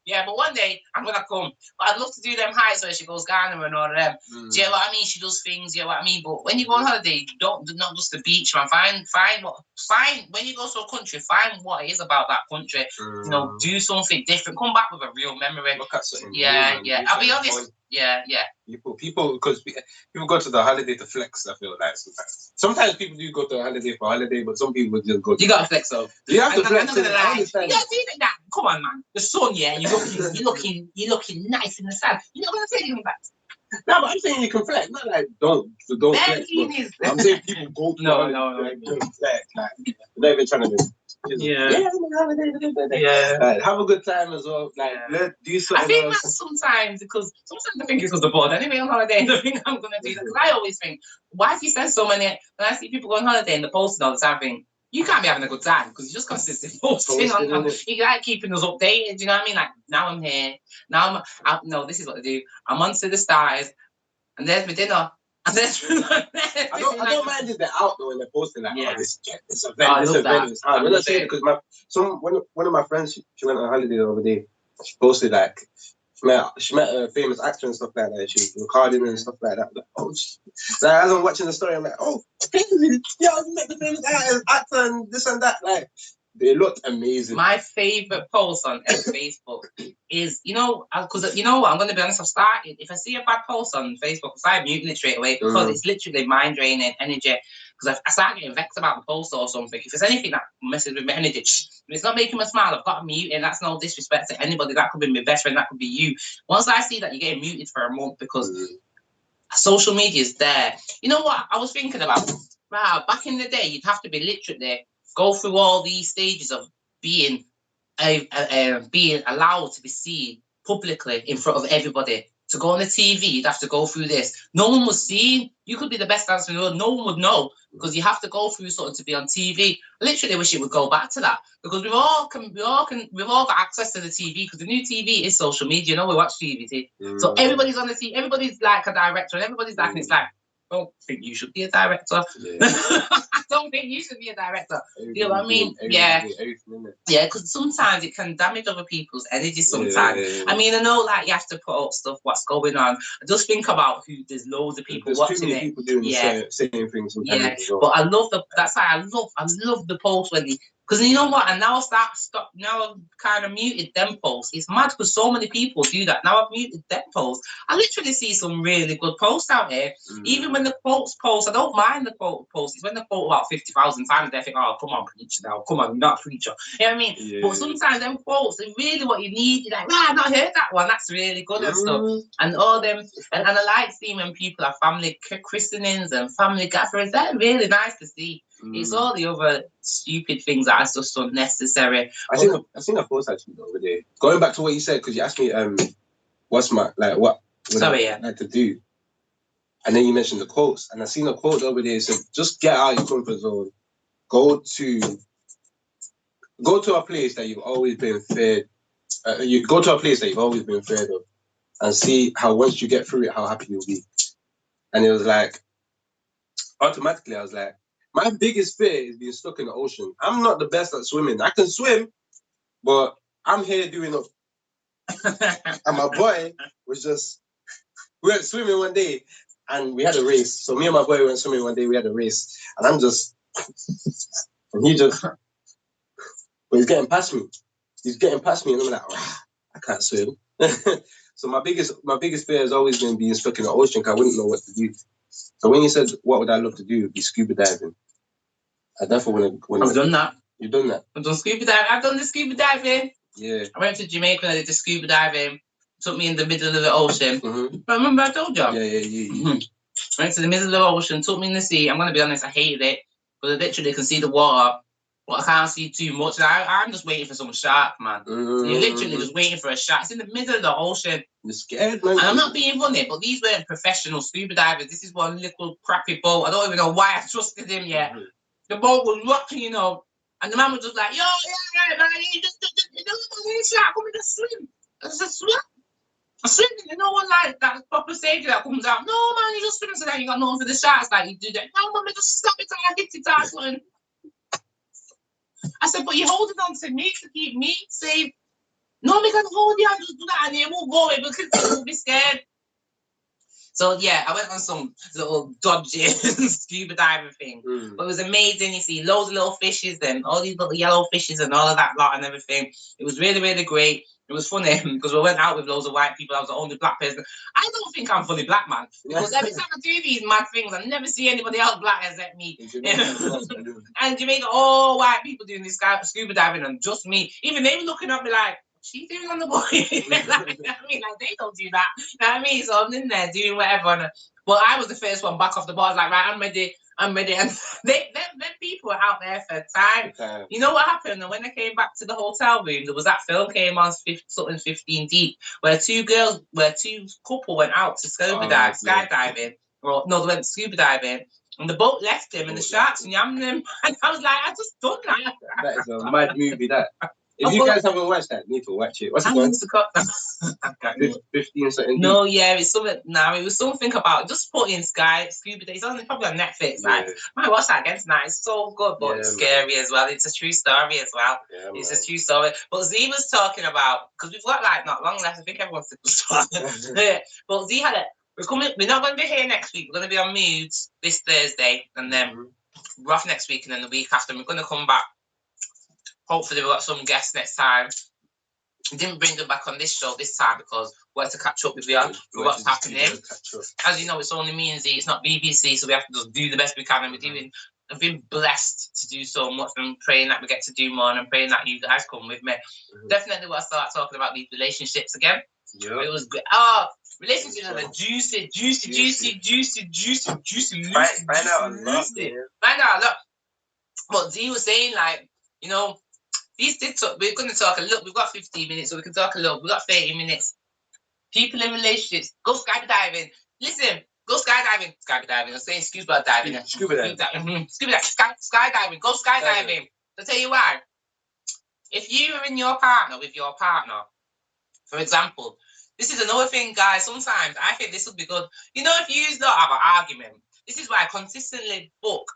yeah, but one day I'm gonna come. But I'd love to do them hikes where she goes Ghana and all of them. Do you know what I mean? She does things, you know what I mean? But when you go on holiday, not just the beach, man. Find when you go to a country, find what it is about that country. You know, do something different. Come back with a real memory. Look at something. Yeah. I'll be honest. Fun. Yeah. People, because people go to the holiday to flex. I feel like sometimes people do go to a holiday, but some people just go. You gotta flex though. You have to flex. You gotta do that. Come on, man. The sun, yeah. You're looking nice in the sun. You're not gonna say anything back. No, but I'm saying you can flex. Not like don't flex. I'm saying people go to no. Like, don't flex. Like, they're not even trying to. Yeah, like, have a good time as well. Like, do something. I think that sometimes I think it's because the board. Anyway, on holiday, I think I'm gonna do that because I always think, why do you spend so many? When I see people go on holiday and they're posting all the time, I think you can't be having a good time because you're just consistently posting on. You like keeping us updated. Do you know what I mean? Like now I'm here. Now no, this is what I do. I'm onto the stars, and there's my dinner. And there's I don't mind if they're out though and they're posting like, this event. I love that. When I say it, because one of my friends, she went on holiday the other day. She posted like she met a famous actor and stuff like that. She was recording and stuff like that. Like, so as I'm watching the story, I'm like, you met the famous actor and this and that. Like, they looked amazing. My favorite post on Facebook is, because you know what, I'm going to be honest, I've started, if I see a bad post on Facebook, I start muting it straight away because it's literally mind draining energy. Because I start getting vexed about the post or something. If there's anything that messes with my energy, if it's not making me smile, I've got to mute, and that's no disrespect to anybody. That could be my best friend, that could be you. Once I see that you're getting muted for a month because social media is there. You know what I was thinking about? Wow, back in the day, you'd have to be literally go through all these stages of being allowed to be seen publicly in front of everybody. To go on the TV, you'd have to go through this. No one was seen. You could be the best dancer in the world. No one would know because you have to go through something to be on TV. I literally wish it would go back to that because we've all got access to the TV because the new TV is social media. We watch TV. So everybody's on the TV. Everybody's like a director and everybody's like, and it's like, I don't think you should be a director. I don't think you should be a director. You know what I mean? Yeah, because sometimes it can damage other people's energy sometimes. I mean, I know like you have to put up stuff, what's going on. I just think about there's loads of people watching it. People doing the same things sometimes. But I love that's why I love the post when because you know what, and now I've kind of muted them posts. It's mad because so many people do that. Now I've muted them posts. I literally see some really good posts out here. Even when the quotes post, I don't mind the quote post. It's when they quote about 50,000 times, they think, oh, come on, preacher now. Come on, you're not a preacher. You know what I mean? Yeah, but sometimes them quotes are really what you need. You're like, I've not heard that one. That's really good and stuff. And all them, and I like seeing when people have family christenings and family gatherings. They're really nice to see. It's all the other stupid things that are just unnecessary. I think I post actually the other day. Going back to what you said, because you asked me, what's my what I like to do, and then you mentioned the quotes, and I seen a quote the other day. It said, "Just get out of your comfort zone. Go to a place that you've always been feared. You go to a place that you've always been feared of, and see how once you get through it, how happy you'll be." And it was like, automatically, I was like, my biggest fear is being stuck in the ocean. I'm not the best at swimming. I can swim, but I'm here doing it. And my boy was just, we went swimming one day and we had a race. So me and my boy went swimming one day, we had a race. And I'm just, and he just, but he's getting past me. And I'm like, I can't swim. So my biggest fear has always been being stuck in the ocean because I wouldn't know what to do. So when you said, what would I love to do? It'd be scuba diving. I definitely want to. I've done that. You've done that? I've done scuba diving. I've done the scuba diving. Yeah. I went to Jamaica and I did the scuba diving. Took me in the middle of the ocean. But remember I told you? Yeah. Went to the middle of the ocean, took me in the sea. I'm going to be honest, I hated it. But I literally can see the water, but I can't see too much. I'm just waiting for some shark, man. You're literally just waiting for a shark. It's in the middle of the ocean. You're scared, man. And I'm not being funny, but these weren't professional scuba divers. This is one little crappy boat. I don't even know why I trusted him yet. The boat was rocking, and the man was just like, yo, yeah, man, you just shark, come in the swim. I just swim. I swim, one like that proper safety that comes out. No, man, you just swim so that you got nothing for the sharks, like you do that. No, man, just stop it till I hit it out, man. I said, but you're holding on to me to keep me safe. No, we can hold you and just do that and you won't go away because you'll be scared. So yeah, I went on some little dodgy scuba diving thing. But it was amazing. You see loads of little fishes and all these little yellow fishes and all of that lot and everything. It was really, really great. It was funny because we went out with loads of white people. I was the only black person. I don't think I'm fully black, man. Because every time I do these mad things, I never see anybody else black except me. And Jamaica, all white people doing this scuba diving and just me. Even they were looking at me like, she doing on the boy? Like, I mean, like, they don't do that. You know what I mean? So I'm in there doing whatever. But I was the first one back off the bar. I was like, right, I'm ready. And them people were out there for time. You know what happened? And when they came back to the hotel room, there was that film came on, something 15 Deep, where two couple went out to skydiving. Or no, they went scuba diving. And the boat left them, and the sharks yammed them. And I was like, I just done that. That is a mad movie, that. If you guys haven't watched that, you need to watch it. What's it called? 15 something. No, yeah, it's something. No, it was something about just putting scuba days on. It's probably on Netflix. Yeah. Like, I might watch that again tonight. It's so good, but it's scary as well. It's a true story as well. Yeah, it's a true story. But Z was talking about, because we've got like not long left. I think everyone's talking. But Z had it. We're not going to be here next week. We're going to be on Moods this Thursday, and then we're off next week, and then the week after, we're going to come back. Hopefully, we've got some guests next time. We didn't bring them back on this show this time because we had to catch up with you on what's happening. As you know, it's only me and Z. It's not BBC, so we have to just do the best we can. And I've been blessed to do so much. I'm praying that we get to do more, and I'm praying that you guys come with me. Definitely, we'll start talking about these relationships again. Yeah. It was good. Relationships are the juicy. Find out a lot. Find out a lot. What Z was saying, like, you know, these TikTok, we're going to talk a little. We've got 15 minutes, so we can talk a little. We've got 30 minutes. People in relationships, go skydiving. Listen, go skydiving. I'm saying scuba diving. Scuba diving. Skydiving. Go skydiving. I'll tell you why. If you are in your partner with your partner, for example, this is another thing, guys. Sometimes I think this would be good. You know, if you don't have an argument, this is why I consistently book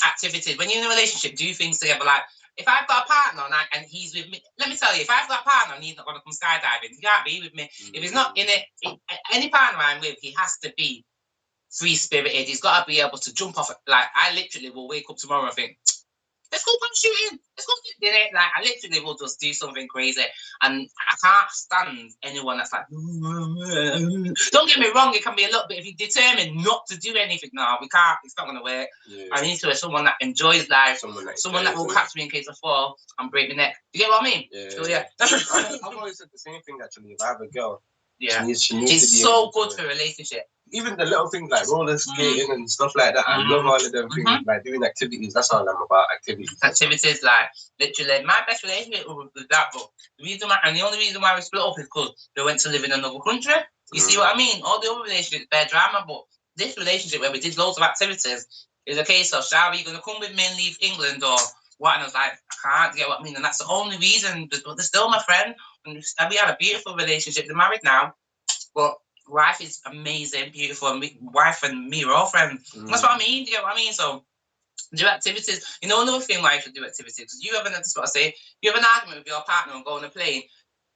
activities. When you're in a relationship, do things together. Like, if I've got a partner and he's with me, let me tell you, if I've got a partner and he's not going to come skydiving, he can't be with me. If he's not in it, any partner I'm with, he has to be free-spirited. He's got to be able to jump off. Like, I literally will wake up tomorrow and think, let's go parachuting. Let's go do it. Like, I literally will just do something crazy. And I can't stand anyone that's like, don't get me wrong, it can be a little bit, if you're determined not to do anything, no, we can't, it's not going to work. Yeah. I need to have someone that enjoys life, someone that will catch me in case I fall and break my neck. You get what I mean? Yeah. So, yeah. I've always said the same thing, actually. If I have a girl, she needs it's to be so good for a relationship. Even the little things like roller skating and stuff like that, I love all of them things, like doing activities. That's all I'm about, activities. Activities, like, literally, my best relationship was with that, but the only reason why we split up is because they went to live in another country. You see what I mean? All the other relationships, they're drama, but this relationship where we did loads of activities is a case of, Shah, are you going to come with me and leave England or what? And I was like, I can't, get what I mean? And that's the only reason, but they're still my friend. And we had a beautiful relationship. They're married now, but wife is amazing, beautiful, and wife and me are all friends. That's what I mean. Do you know what I mean? So do activities. You know, another thing why you should do activities, because you have you have an argument with your partner and go on a plane,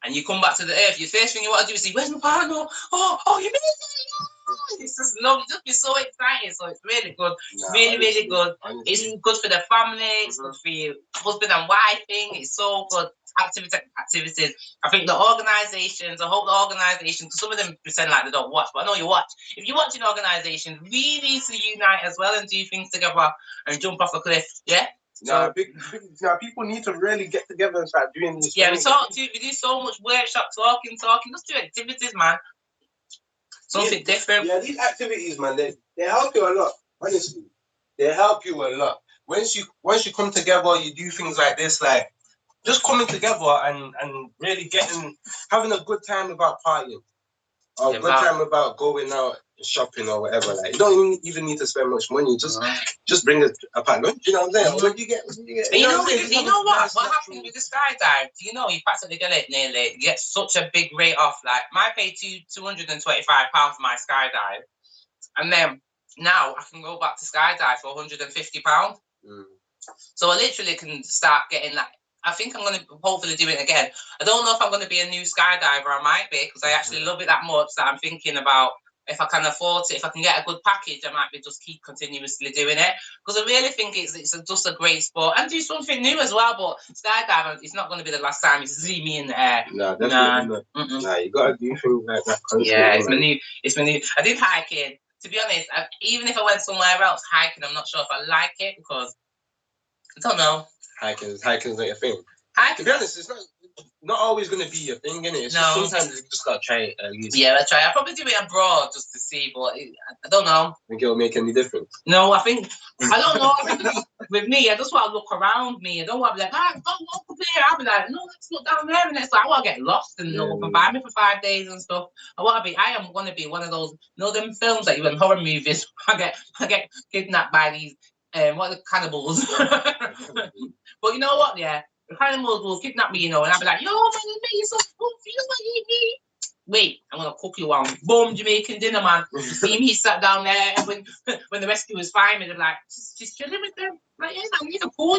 and you come back to the earth. Your first thing you want to do is say, "Where's my partner? Oh, you made it!" It's just love. Just be so excited. So it's really good. Really good. Honestly. It's good for the family. It's good for your husband and wife thing. It's so good. Activities. I think the organisations, I hope the organisations, because some of them pretend like they don't watch, but I know you watch. If you watch an organisation, really need to unite as well and do things together and jump off a cliff. Yeah. People need to really get together and start doing this. Yeah, we do so much workshop, talking. Just do activities, man. Something different. Yeah, these activities, man, they help you a lot. Honestly, they help you a lot. Once you come together, you do things like this, like just coming together and really having a good time about partying, or a good time about going out shopping or whatever. Like, you don't even need to spend much money. Just bring a partner. You know what I'm saying? What do you get? You know what? What happened with the skydive? Do you know you practically get it nearly? You get such a big rate off. Like, I paid £225 for my skydive, and then now I can go back to skydive for £150. So I literally can start getting that. I think I'm going to hopefully do it again. I don't know if I'm going to be a new skydiver. I might be, because I actually love it that much that I'm thinking about if I can afford it, if I can get a good package, I might be just keep continuously doing it. Because I really think it's just a great sport and do something new as well. But skydiving, it's not going to be the last time you see me in the air. No, definitely not. Nah, you got to do things like that. Yeah, it's my new. I did hiking. To be honest, even if I went somewhere else hiking, I'm not sure if I like it because I don't know. Hiking's not your thing. To be honest, it's not always gonna be your thing, innit? It's just sometimes you just gotta try it at least. Yeah, I try. I'll probably do it abroad just to see, but I don't know. Think it'll make any difference? No, I don't know. I think with me, I just want to look around me. I don't want to be like, go walk up here. I'll be like, no, let's look down there. And it's like, I want to get lost and go up and find me for 5 days and stuff. I am going to be one of those, them films that you in horror movies. I get kidnapped by these, what are the cannibals? But you know what, yeah? The cannibals will kidnap me, and I'll be like, yo, man, you make yourself cook. You don't want to eat me. Wait, I'm gonna cook you one. Boom, Jamaican dinner, man. You see me sat down there when the rescuers find me, they're like, she's chilling with them. Like, yeah, man, you can cool,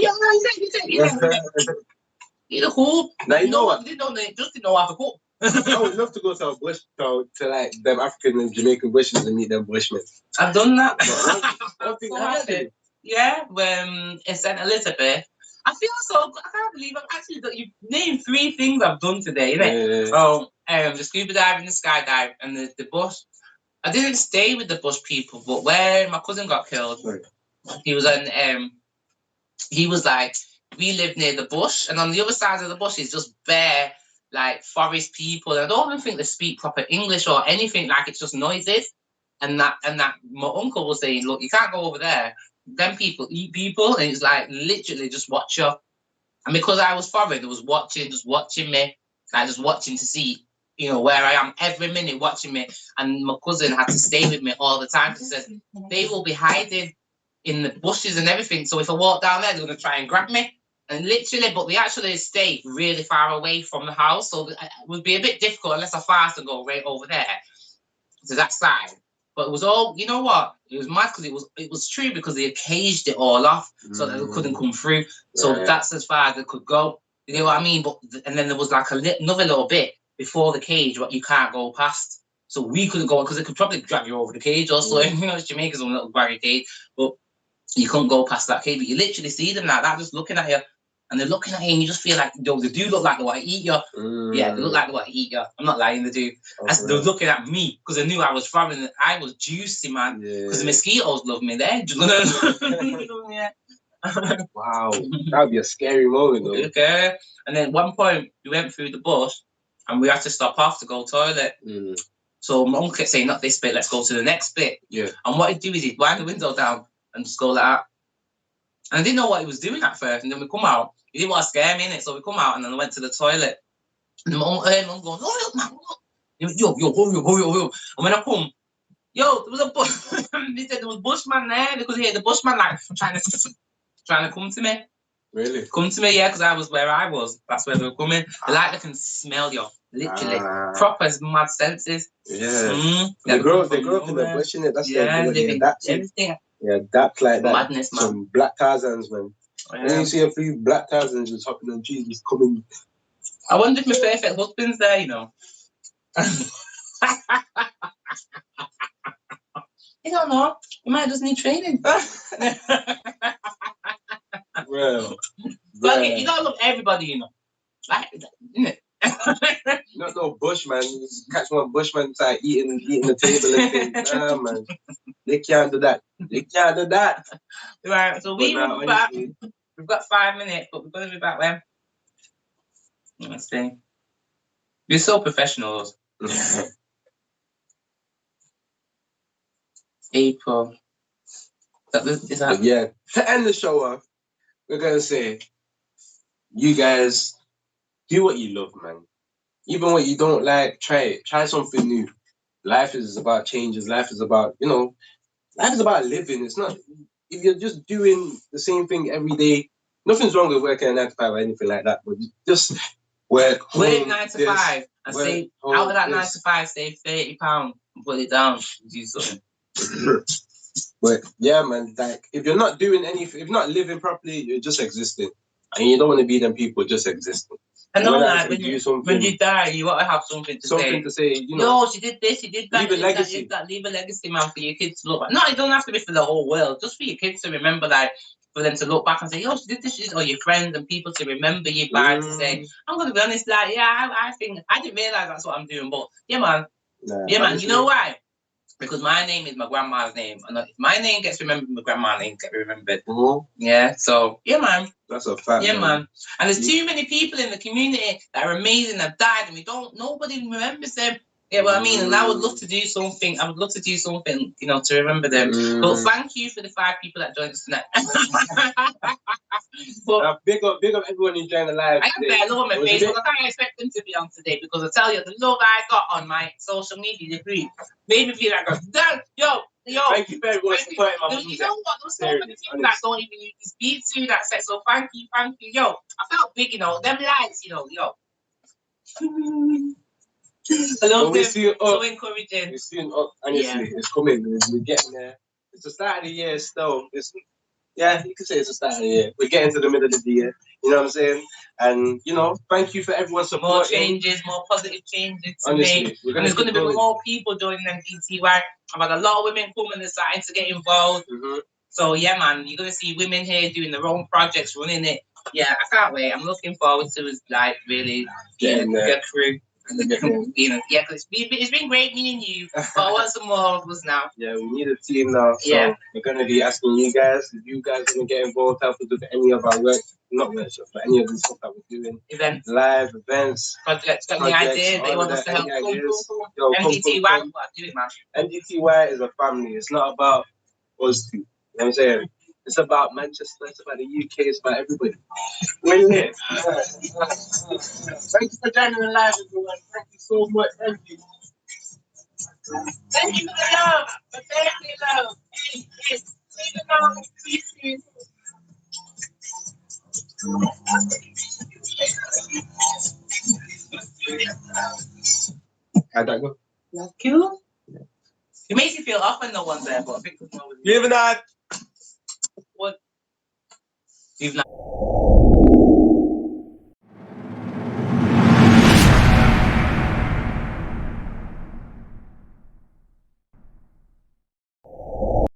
you know, cool. Now you know what? They just didn't know how to cook. I would love to go to a bush to like them African and Jamaican bushes and meet them bushmen. I've done that. Yeah, when it's St. Elizabeth. I feel so good. I can't believe I've actually done. You've named 3 things I've done today, innit? Yeah. The scuba diving, the skydive, and the bush. I didn't stay with the bush people, but where my cousin got killed, he was like, we live near the bush, and on the other side of the bush is just bare, like, forest people. I don't even think they speak proper English or anything. Like, it's just noises. And that my uncle was saying, look, you can't go over there. Them people eat people, and it's like literally just watch you. And because I was foreign, it was just watching me, like just watching to see, where I am every minute, watching me. And my cousin had to stay with me all the time. He said they will be hiding in the bushes and everything. So if I walk down there, they're gonna try and grab me. And literally, but they actually stay really far away from the house, so it would be a bit difficult unless I fast and go right over there to that side. But it was all, you know what? It was mad because it was true because they had caged it all off so that they couldn't come through. So that's as far as they could go. You know what I mean? But and then there was like another little bit before the cage what you can't go past. So we couldn't go because it could probably drag you over the cage also. It's Jamaica's own little barricade, but you couldn't go past that cage. But you literally see them like that, just looking at you. And they're looking at you and you just feel like, they do look like they want to eat you. Yeah, they look like they want to eat you. I'm not lying, they do. They're looking at me because they knew I was foreign and I was juicy, man. Because the mosquitoes love me there. Yeah. Wow, that would be a scary moment, though. Okay. And then at one point, we went through the bush and we had to stop off to go toilet. So my uncle kept saying, not this bit, let's go to the next bit. Yeah. And what he'd do is he'd wind the window down and just go like that. And I didn't know what he was doing at first. And then we come out. He didn't want to scare me, innit? So we come out and then I went to the toilet. And my uncle goes, oh, look, man, look. Yo. And when I come, there was a bush. He said there was bushman there because he had the bushman like trying to come to me. Really? Come to me, yeah, because I was where I was. That's where they were coming. They can smell you, literally. Proper mad senses. Yeah. They grow up in the bush, innit? That's everything. Yeah, that's like that. Madness, man. Some black Tarzans, man. When you see a few black Tarzans just hopping on trees, just coming. I wonder if my perfect husband's there, You don't know. You might just need training. Well, you gotta love everybody, Like, innit? No bushman. Catch one bushman start eating the table and things. Nah, man. They can't do that. Right, so we will be back. We've got 5 minutes, but we're going to be back when? Let's see. We're so professionals. April. Is that? Yeah. To end the show off, we're going to say, you guys, do what you love, man. Even what you don't like, try it. Try something new. Life is about changes. Life is about, life is about living. It's not, if you're just doing the same thing every day, nothing's wrong with working a 9 to 5 or anything like that, but just work 9 to 5 and save, out of that 9 to 5, save £30 and put it down and do something. But yeah, man, like, if you're not doing anything, if you're not living properly, you're just existing. And you don't want to be them people just existing. I know that when you die, you want to have something to say. Yo, she did this, she did that. Leave a legacy. Leave a legacy, man, for your kids to look back. No, it don't have to be for the whole world. Just for your kids to remember, like, for them to look back and say, yo, she did this, or your friends and people to remember you by to say, I'm going to be honest, like, yeah, I think, I didn't realise that's what I'm doing, but yeah, man. You know why? Because my name is my grandma's name, and if my name gets remembered, my grandma's name gets remembered. Yeah, so yeah, man. That's a fact. Yeah, man. And there's too many people in the community that are amazing, that died, and nobody remembers them. Yeah, what I mean, and I would love to do something. I would love to do something, you know, to remember them. But thank you for the 5 people that joined us tonight. But big up everyone enjoying the live. I am there. I love on my Facebook. I can't expect them to be on today because I tell you, the love I got on my social media degree made me feel like, yo. Thank you very much for putting my You know what? There's so many people that don't even use this beat to that set. So thank you. Yo, I felt big, you know. Them lights, you know, yo. I love them. So encouraging. We're seeing up, honestly. It's coming. We're getting there. It's the start of the year still. Yeah, you could say it's the start of the year. We're getting to the middle of the year. You know what I'm saying? And, you know, thank you for everyone's support. More changes, more positive changes to make. And there's going to be more people joining Mgty. I've had a lot of women coming and starting to get involved. So, yeah, man, you're going to see women here doing their own projects, running it. Yeah, I can't wait. I'm looking forward to it, like, really getting a crew. You know, yeah, because it's been great meeting you, but I want some more of us now. Yeah, we need a team now. So we're going to be asking you guys if you guys want to get involved, help us with any of our work, not workshops, but any of the stuff that we're doing. Events. Live events. Projects. Got any ideas that you want us to help? Mgty, do it, man. Mgty is a family. It's not about us two. You know what I'm saying? It's about Manchester, it's about the UK, it's about everybody. We're here. Thank you for joining the live, everyone. Thank you so much. Thank you. Thank you for the love. For family love. How'd that go? That's cool. It makes you feel off when no one's there, but I think Leave it. What? You've not.